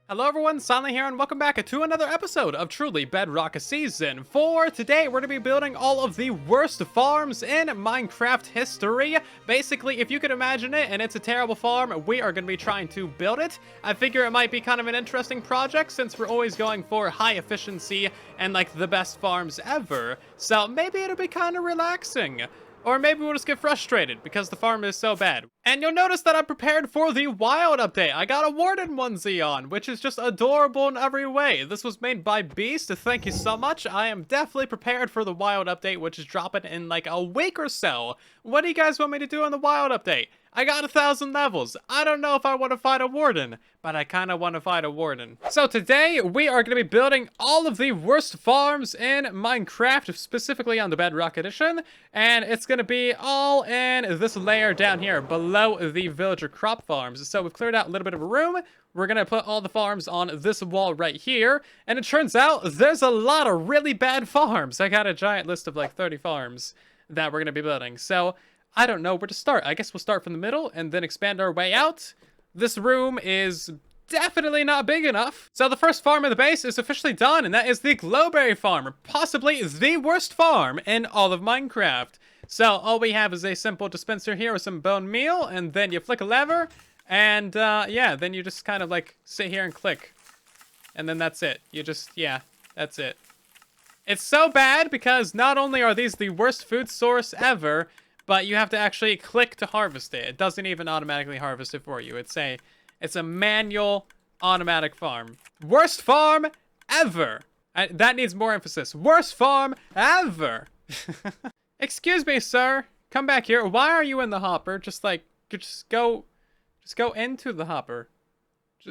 Hello everyone, Silent here, and welcome back to another episode of Truly Bedrock Season 4. Today, we're going to be building all of the worst farms in Minecraft history. Basically, if you could imagine it, and it's a terrible farm, we are going to be trying to build it. I figure it might be kind of an interesting project, since we're always going for high efficiency and, like, the best farms ever. So, maybe it'll be kind of relaxing. Or maybe we'll just get frustrated because the farm is so bad. And you'll notice that I'm prepared for the wild update. I got a warden onesie on, which is just adorable in every way. This was made by Beast. Thank you so much. I am definitely prepared for the wild update, which is dropping in like a week or so. What do you guys want me to do on the wild update? I got 1,000 levels. I don't know if I want to fight a warden, but I kind of want to fight a warden. So today, we are going to be building all of the worst farms in Minecraft, specifically on the Bedrock Edition. And it's going to be all in this layer down here, below the villager crop farms. So we've cleared out a little bit of a room. We're going to put all the farms on this wall right here. And it turns out, there's a lot of really bad farms. I got a giant list of like 30 farms that we're going to be building. So I don't know where to start. I guess we'll start from the middle and then expand our way out. This room is definitely not big enough. So the first farm in the base is officially done, and that is the Glowberry Farm, possibly the worst farm in all of Minecraft. So all we have is a simple dispenser here with some bone meal, and then you flick a lever, and yeah, then you just kind of like sit here and click. And then that's it. Yeah, that's it. It's so bad because not only are these the worst food source ever, but you have to actually click to harvest it. It doesn't even automatically harvest it for you. It's a manual automatic farm. Worst farm ever. That needs more emphasis. Worst farm ever. Excuse me, sir. Come back here. Why are you in the hopper? Just go into the hopper.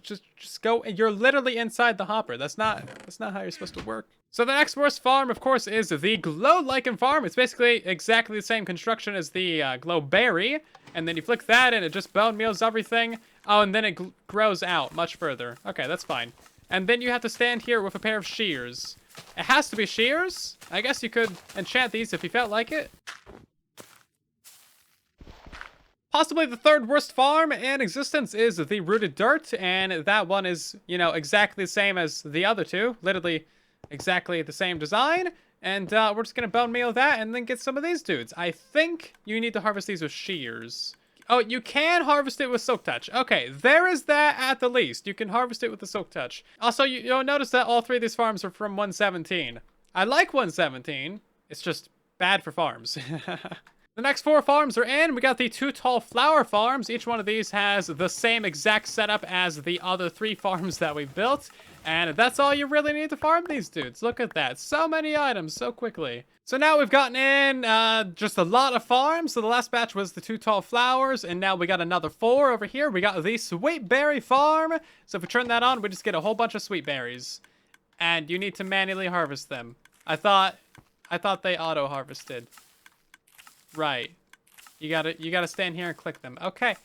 Just go. You're literally inside the hopper. That's not how you're supposed to work. So the next worst farm, of course, is the Glow Lichen Farm. It's basically exactly the same construction as the Glowberry. And then you flick that and it just bone meals everything. Oh, and then it grows out much further. Okay, that's fine. And then you have to stand here with a pair of shears. It has to be shears. I guess you could enchant these if you felt like it. Possibly the third worst farm in existence is the Rooted Dirt. And that one is, you know, exactly the same as the other two. Literally exactly the same design. And we're just going to bone meal that and then get some of these dudes. I think you need to harvest these with shears. Oh, you can harvest it with Silk Touch. Okay, there is that at the least. You can harvest it with the Silk Touch. Also, you'll notice that all three of these farms are from 117. I like 117. It's just bad for farms. The next 4 farms are in. We got the 2 tall flower farms. Each one of these has the same exact setup as the other 3 farms that we built. And that's all you really need to farm these dudes. Look at that. So many items so quickly. So now we've gotten in just a lot of farms. So the last batch was the 2 tall flowers. And now we got another 4 over here. We got the sweet berry farm. So if we turn that on, we just get a whole bunch of sweet berries. And you need to manually harvest them. I thought they auto harvested. Right. You gotta stand here and click them. Okay.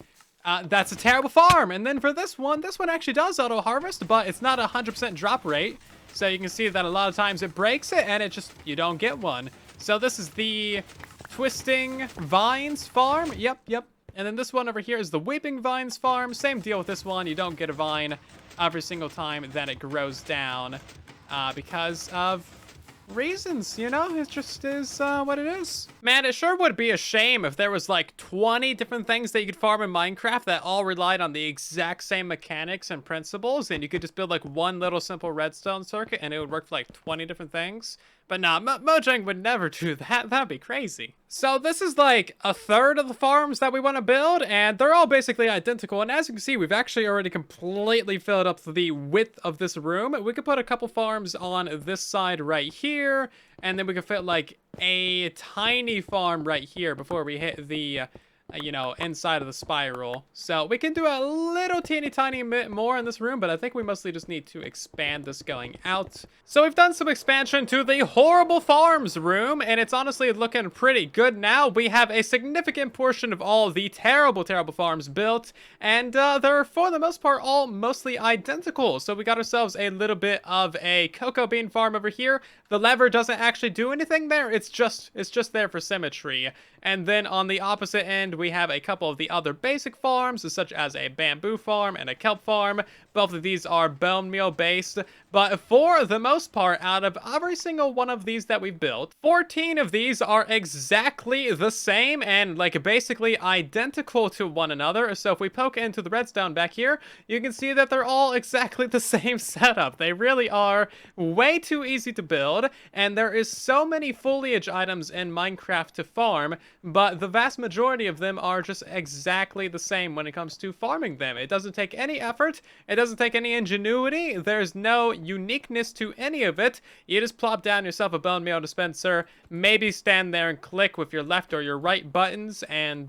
That's a terrible farm. And then for this one actually does auto harvest, but it's not a 100% drop rate. So you can see that a lot of times it breaks it and you don't get one. So this is the Twisting Vines farm. Yep. And then this one over here is the Weeping Vines farm. Same deal with this one. You don't get a vine every single time that it grows down because of reasons, you know? It just is what it is. Man, it sure would be a shame if there was like 20 different things that you could farm in Minecraft that all relied on the exact same mechanics and principles, and you could just build like one little simple redstone circuit and it would work for like 20 different things. But nah, Mojang would never do that. That'd be crazy. So this is like a third of the farms that we want to build, and they're all basically identical. And as you can see, we've actually already completely filled up the width of this room. We could put a couple farms on this side right here, and then we could fit like a tiny farm right here before we hit the you know, inside of the spiral. So we can do a little teeny tiny bit more in this room, but I think we mostly just need to expand this going out. So we've done some expansion to the horrible farms room, and it's honestly looking pretty good now. We have a significant portion of all the terrible farms built, and they're for the most part all mostly identical. So we got ourselves a little bit of a cocoa bean farm over here. The lever doesn't actually do anything there. It's just there for symmetry. And then on the opposite end, we have a couple of the other basic farms, such as a bamboo farm and a kelp farm. Both of these are bone meal based, but for the most part, out of every single one of these that we've built, 14 of these are exactly the same and like basically identical to one another. So if we poke into the redstone back here, you can see that they're all exactly the same setup. They really are way too easy to build, and there is so many foliage items in Minecraft to farm, but the vast majority of them are just exactly the same when it comes to farming them. It doesn't take any effort, it doesn't take any ingenuity, there's no uniqueness to any of it. You just plop down yourself a bone meal dispenser, maybe stand there and click with your left or your right buttons, and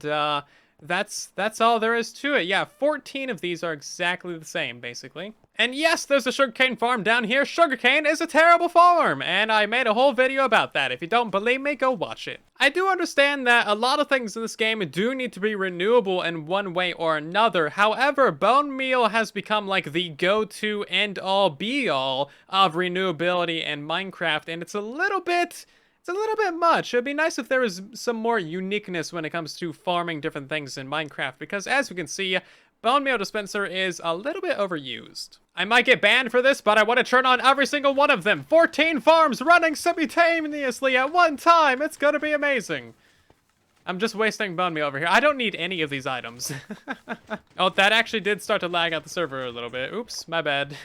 that's all there is to it. Yeah, 14 of these are exactly the same, basically. And yes, there's a sugarcane farm down here. Sugarcane is a terrible farm, and I made a whole video about that. If you don't believe me, go watch it. I do understand that a lot of things in this game do need to be renewable in one way or another. However, bone meal has become like the go-to end-all be-all of renewability in Minecraft, and it's a little bit much. It'd be nice if there was some more uniqueness when it comes to farming different things in Minecraft, because as you can see, bone meal dispenser is a little bit overused. I might get banned for this, but I want to turn on every single one of them. 14 farms running simultaneously at one time. It's gonna be amazing. I'm just wasting bone meal over here. I don't need any of these items. Oh, that actually did start to lag out the server a little bit. Oops, my bad.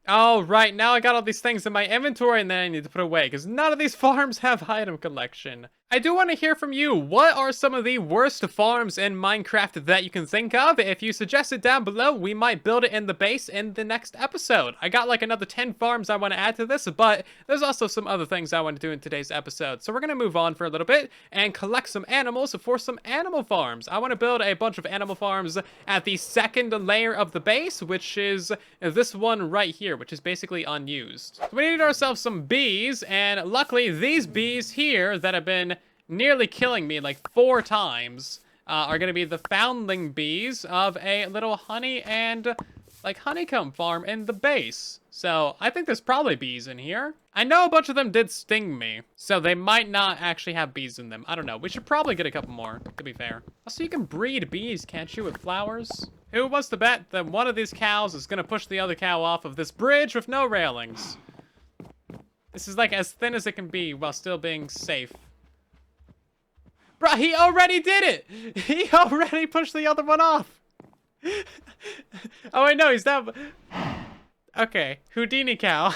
Oh, right. Now I got all these things in my inventory and then I need to put away because none of these farms have item collection. I do want to hear from you. What are some of the worst farms in Minecraft that you can think of? If you suggest it down below, we might build it in the base in the next episode. I got like another 10 farms I want to add to this, but there's also some other things I want to do in today's episode. So we're going to move on for a little bit and collect some animals for some animal farms. I want to build a bunch of animal farms at the second layer of the base, which is this one right here, which is basically unused. So we need ourselves some bees, and luckily these bees here that have been nearly killing me like 4 times are going to be the foundling bees of a little honey and like honeycomb farm in the base. So I think there's probably bees in here. I know a bunch of them did sting me, so they might not actually have bees in them. I don't know. We should probably get a couple more, to be fair. Also, you can breed bees, can't you, with flowers? Who wants to bet that one of these cows is going to push the other cow off of this bridge with no railings? This is like as thin as it can be while still being safe. Bro, he already did it! He already pushed the other one off! Oh, wait, no, he's down. Okay, Houdini cow.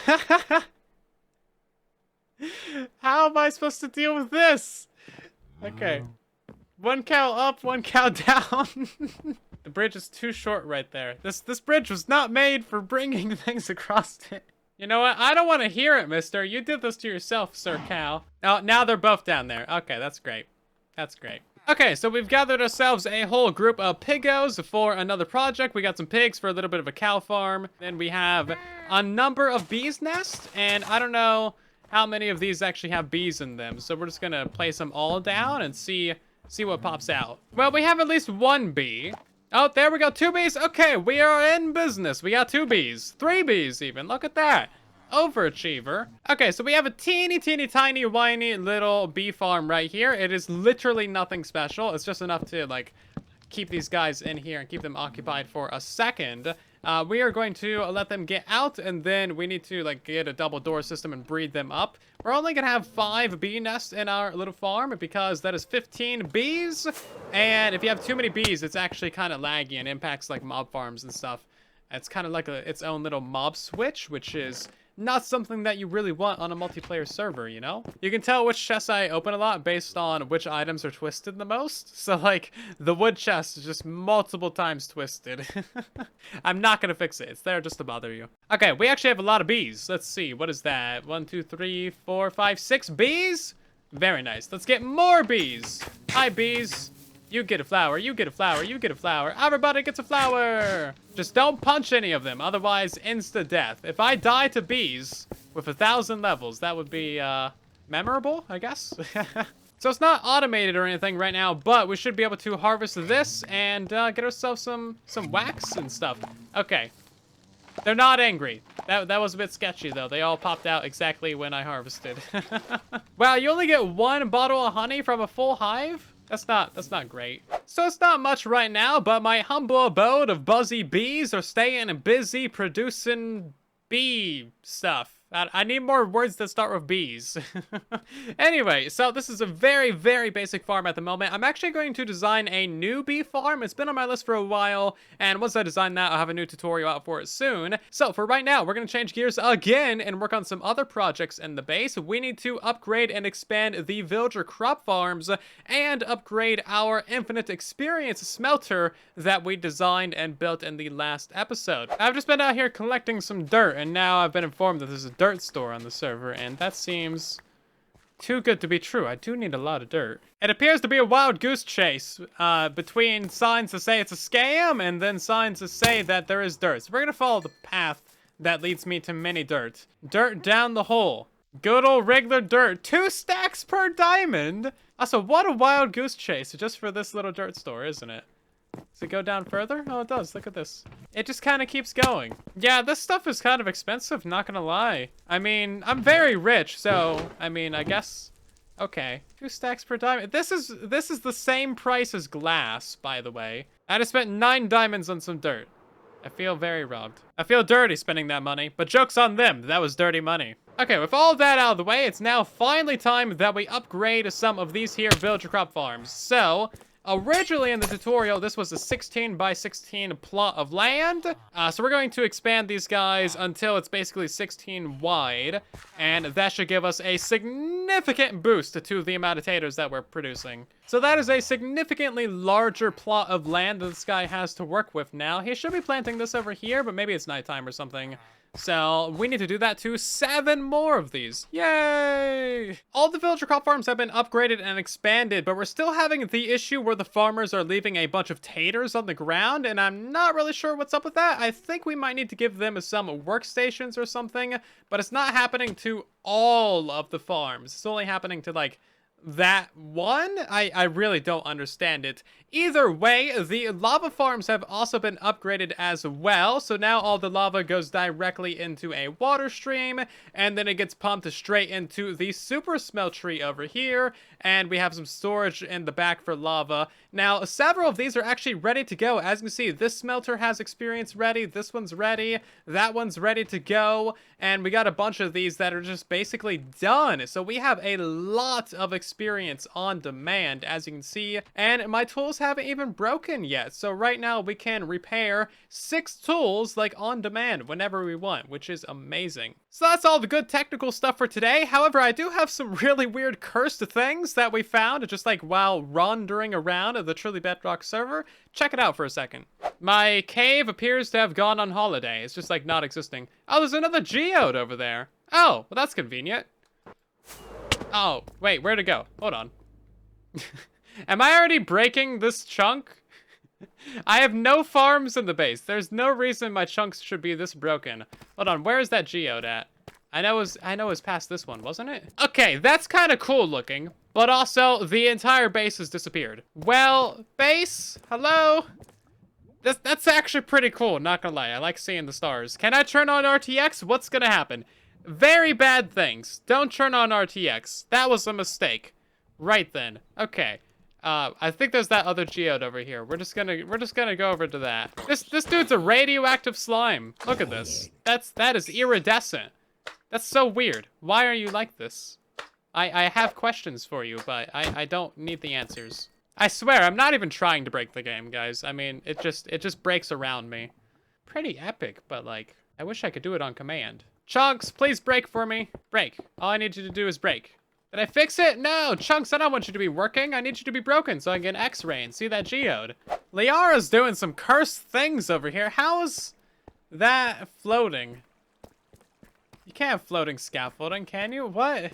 How am I supposed to deal with this? Okay. One cow up, one cow down. The bridge is too short right there. This bridge was not made for bringing things across it. You know what? I don't want to hear it, mister. You did this to yourself, sir cow. Oh, now they're both down there. Okay, that's great. That's great. Okay, so we've gathered ourselves a whole group of piggos for another project. We got some pigs for a little bit of a cow farm. Then we have a number of bees nests, and I don't know how many of these actually have bees in them. So we're just gonna place them all down and see what pops out. Well, we have at least 1 bee. Oh, there we go, 2 bees. Okay, we are in business. We got 2 bees, 3 bees even. Look at that. Overachiever. Okay, so we have a teeny tiny whiny little bee farm right here. It is literally nothing special. It's just enough to like keep these guys in here and keep them occupied for a second. We are going to let them get out, and then we need to like get a double door system and breed them up. We're only gonna have 5 bee nests in our little farm because that is 15 bees, and if you have too many bees, it's actually kind of laggy and impacts like mob farms and stuff. It's kind of like its own little mob switch, which is not something that you really want on a multiplayer server, you know? You can tell which chests I open a lot based on which items are twisted the most. So, like, the wood chest is just multiple times twisted. I'm not gonna fix it. It's there just to bother you. Okay, we actually have a lot of bees. Let's see. What is that? 1, 2, 3, 4, 5, 6 bees? Very nice. Let's get more bees. Hi, bees. You get a flower, you get a flower, you get a flower. Everybody gets a flower. Just don't punch any of them, otherwise insta-death. If I die to bees with 1,000 levels, that would be memorable, I guess. So it's not automated or anything right now, but we should be able to harvest this and get ourselves some wax and stuff. Okay. They're not angry. That was a bit sketchy, though. They all popped out exactly when I harvested. Wow, you only get 1 bottle of honey from a full hive? That's not great. So it's not much right now, but my humble abode of buzzy bees are staying busy producing bee stuff. I need more words that start with B's. Anyway, so this is a very, very basic farm at the moment. I'm actually going to design a new bee farm. It's been on my list for a while, and once I design that, I'll have a new tutorial out for it soon. So for right now, we're going to change gears again and work on some other projects in the base. We need to upgrade and expand the villager crop farms and upgrade our infinite experience smelter that we designed and built in the last episode. I've just been out here collecting some dirt, and now I've been informed that there's a dirt store on the server, and that seems too good to be true. I do need a lot of dirt. It appears to be a wild goose chase between signs to say it's a scam and then signs to say that there is dirt. So we're gonna follow the path that leads me to mini dirt. Dirt down the hole. Good old regular dirt. 2 stacks per diamond. Also, what a wild goose chase just for this little dirt store, isn't it? Does it go down further? Oh, it does. Look at this. It just kind of keeps going. Yeah, this stuff is kind of expensive, not gonna lie. I mean, I'm very rich, so, I mean, I guess... Okay. 2 stacks per diamond. This is the same price as glass, by the way. I just spent 9 diamonds on some dirt. I feel very robbed. I feel dirty spending that money, but joke's on them. That was dirty money. Okay, with all that out of the way, it's now finally time that we upgrade some of these here villager crop farms. So... originally in the tutorial, this was a 16 by 16 plot of land. So we're going to expand these guys until it's basically 16 wide. And that should give us a significant boost to the amount of taters that we're producing. So that is a significantly larger plot of land that this guy has to work with now. He should be planting this over here, but maybe it's nighttime or something. So we need to do that to 7 more of these. Yay! All the villager crop farms have been upgraded and expanded, but we're still having the issue where the farmers are leaving a bunch of taters on the ground, and I'm not really sure what's up with that. I think we might need to give them some workstations or something, but it's not happening to all of the farms. It's only happening to, like, that one? I really don't understand it. Either way, the lava farms have also been upgraded as well. So now all the lava goes directly into a water stream, and then it gets pumped straight into the super smeltery over here. And we have some storage in the back for lava. Now, several of these are actually ready to go. As you can see, this smelter has experience ready. This one's ready. That one's ready to go. And we got a bunch of these that are just basically done. So we have a lot of experience on demand, as you can see. And my tools haven't even broken yet. So right now we can repair 6 tools like on demand whenever we want, which is amazing. So that's all the good technical stuff for today. However, I do have some really weird cursed things that we found just like while wandering around the Truly Bedrock server. Check it out for a second. My cave appears to have gone on holiday. It's just like not existing. Oh, there's another geode over there. Oh, well that's convenient. Oh, wait, where'd it go? Hold on. Am I already breaking this chunk? I have no farms in the base. There's no reason my chunks should be this broken. Hold on, where is that geode at? I know it was past this one, wasn't it? Okay, that's kind of cool looking, but also the entire base has disappeared. Well, base, hello? That's actually pretty cool, not gonna lie. I like seeing the stars. Can I turn on RTX? What's gonna happen? Very bad things. Don't turn on RTX. That was a mistake. Right then. Okay. I think there's that other geode over here. We're just gonna go over to that. This dude's a radioactive slime. Look at this. That is iridescent. That's so weird. Why are you like this? I have questions for you, but I don't need the answers. I swear, I'm not even trying to break the game, guys. I mean, it just breaks around me. Pretty epic, but like, I wish I could do it on command. Chunks, please break for me. Break. All I need you to do is break. Did I fix it? No, Chunks, I don't want you to be working. I need you to be broken so I can get an X-ray and see that geode. Liara's doing some cursed things over here. How is that floating? You can't have floating scaffolding, can you? What?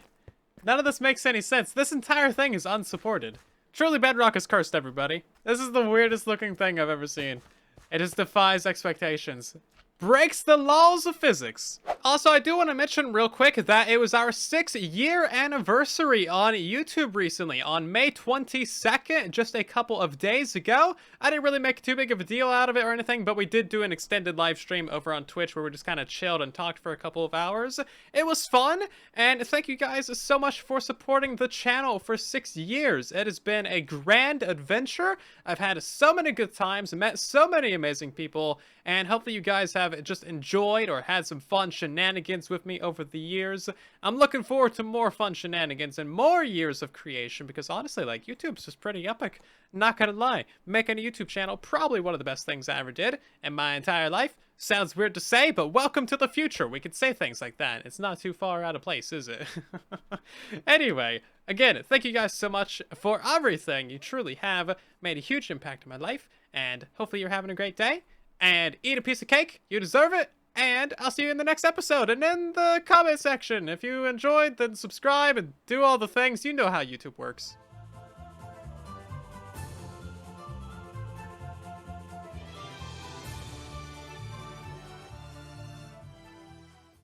None of this makes any sense. This entire thing is unsupported. Truly Bedrock is cursed, everybody. This is the weirdest looking thing I've ever seen. It just defies expectations. Breaks the laws of physics. Also, I do want to mention real quick that it was our 6-year anniversary on YouTube recently, on May 22nd, just a couple of days ago. I didn't really make too big of a deal out of it or anything, but we did do an extended live stream over on Twitch where we just kind of chilled and talked for a couple of hours. It was fun, and thank you guys so much for supporting the channel for 6 years. It has been a grand adventure. I've had so many good times, met so many amazing people, and hopefully you guys have just enjoyed or had some fun shenanigans with me over the years. I'm looking forward to more fun shenanigans and more years of creation because honestly, like, YouTube's just pretty epic. Not gonna lie, making a YouTube channel, probably one of the best things I ever did in my entire life. Sounds weird to say, but welcome to the future. We could say things like that. It's not too far out of place, is it? Anyway, again, thank you guys so much for everything. You truly have made a huge impact in my life, and hopefully you're having a great day. And eat a piece of cake. You deserve it. And I'll see you in the next episode. And in the comment section, if you enjoyed, then subscribe and do all the things. You know how YouTube works.